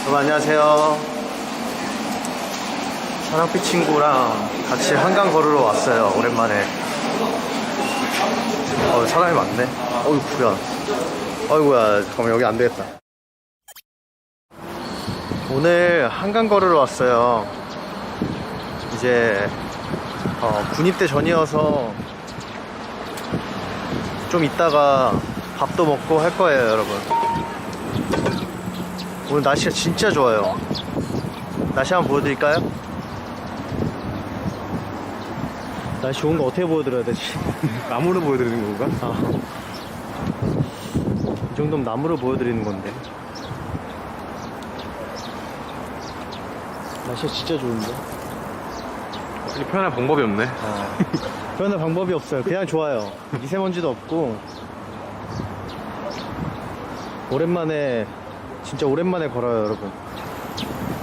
여러분 안녕하세요. 사랑빛 친구랑 같이 한강 걸으러 왔어요. 오랜만에. 사람이 많네. 어이구야. 어이구야. 잠깐만, 여기 안 되겠다. 오늘 한강 걸으러 왔어요. 이제 군입대 전이어서 좀 이따가 밥도 먹고 할 거예요, 여러분. 오늘 날씨가 진짜 좋아요. 날씨 한번 보여드릴까요? 날씨 좋은 거 어떻게 보여드려야 되지? 나무로 보여드리는 건가? 이 정도면 나무를 보여드리는 건데. 날씨가 진짜 좋은데? 어떻게 표현할 방법이 없네. 표현할 방법이 없어요. 그냥 좋아요. 미세먼지도 없고. 오랜만에, 진짜 오랜만에 걸어요, 여러분.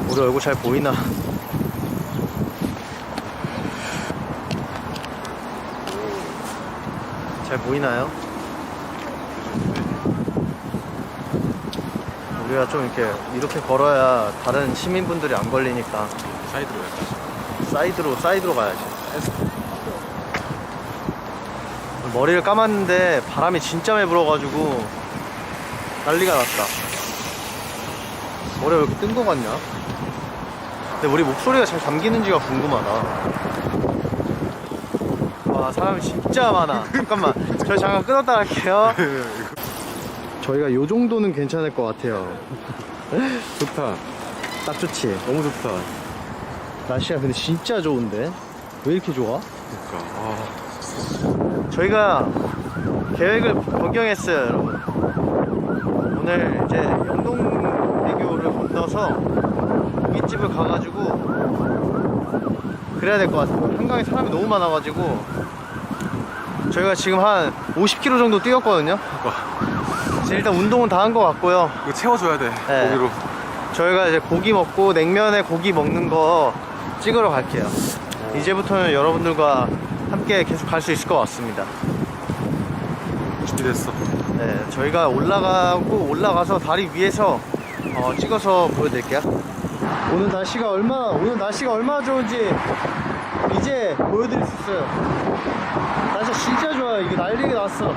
우리 얼굴 잘 보이나? 잘 보이나요? 우리가 좀 이렇게 걸어야 다른 시민분들이 안 걸리니까 사이드로 해야지. 사이드로 가야지. 머리를 감았는데 바람이 진짜 많이 불어가지고 난리가 났다. 머리가 왜 이렇게 뜬 거 같냐? 근데 우리 목소리가 잘 담기는지가 궁금하다. 와, 사람이 진짜 많아. 잠깐만, 저 잠깐 끊었다 할게요. 저희가 요 정도는 괜찮을 것 같아요. 좋다. 딱 좋지. 너무 좋다. 날씨가 근데 진짜 좋은데 왜 이렇게 좋아? 그러니까. 저희가 계획을 변경했어요, 여러분. 오늘 이제 영동대교를 건너서 고깃집을 가가지고 그래야 될 것 같아요. 한강에 사람이 너무 많아가지고 저희가 지금 한 50km 정도 뛰었거든요. 이제 일단 운동은 다 한 것 같고요. 이거 채워줘야 돼. 네. 고기로. 저희가 이제 고기 먹고 냉면에 고기 먹는 거 찍으러 갈게요. 이제부터는 여러분들과 함께 계속 갈 수 있을 것 같습니다. 준비됐어. 네, 저희가 올라가서 다리 위에서 찍어서 보여드릴게요. 오늘 날씨가 얼마나 좋은지 이제 보여드릴 수 있어요. 날씨가 진짜 좋아요. 이게 난리가 났어.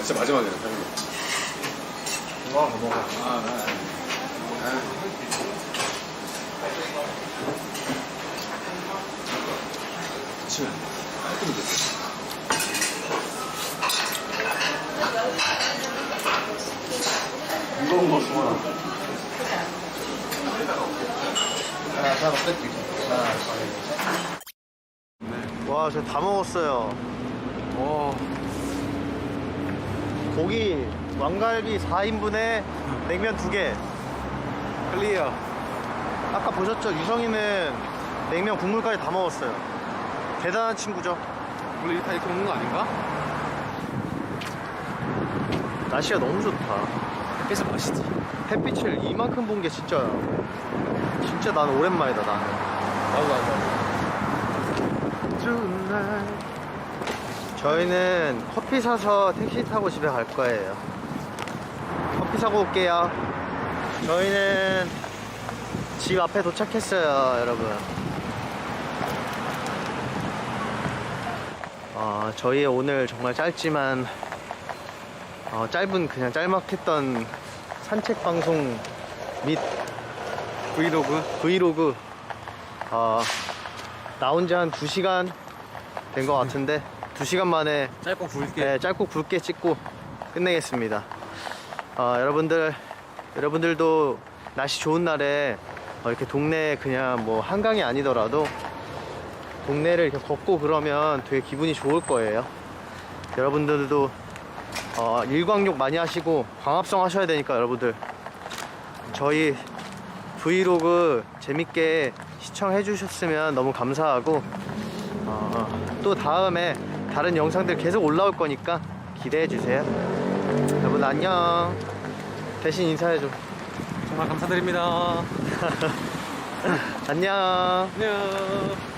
진짜 마지막이야. 먹어. 치면 깔끔히 됐어. 무거운 거 좋아. 하나 뺄게. 와, 저 다 먹었어요. 고기 왕갈비 4인분에 냉면 2개. 클리어. 아까 보셨죠? 유성이는 냉면 국물까지 다 먹었어요. 대단한 친구죠. 원래 다 이렇게 먹는 거 아닌가? 날씨가 너무 좋다. 햇빛은 맛있지. 햇빛을 이만큼 본 게 진짜 나는 오랜만이다. 나는. 좋은 날. 저희는 커피 사서 택시 타고 집에 갈 거예요. 커피 사고 올게요. 저희는 집 앞에 도착했어요, 여러분. 저희의 오늘 정말 짧지만 짧은 그냥 짤막했던 산책 방송 및 브이로그. 브이로그 나온 지 한 2시간 된 것 같은데 2시간 만에 짧고 굵게. 네, 짧고 굵게 찍고 끝내겠습니다. 여러분들도 날씨 좋은 날에 이렇게 동네 그냥 뭐 한강이 아니더라도 동네를 이렇게 걷고 그러면 되게 기분이 좋을 거예요. 여러분들도 일광욕 많이 하시고 광합성 하셔야 되니까 여러분들 저희 브이로그 재밌게 시청해 주셨으면 너무 감사하고 또 다음에 다른 영상들 계속 올라올 거니까 기대해 주세요. 여러분 안녕. 대신 인사해 줘. 정말 감사드립니다. 안녕. 안녕.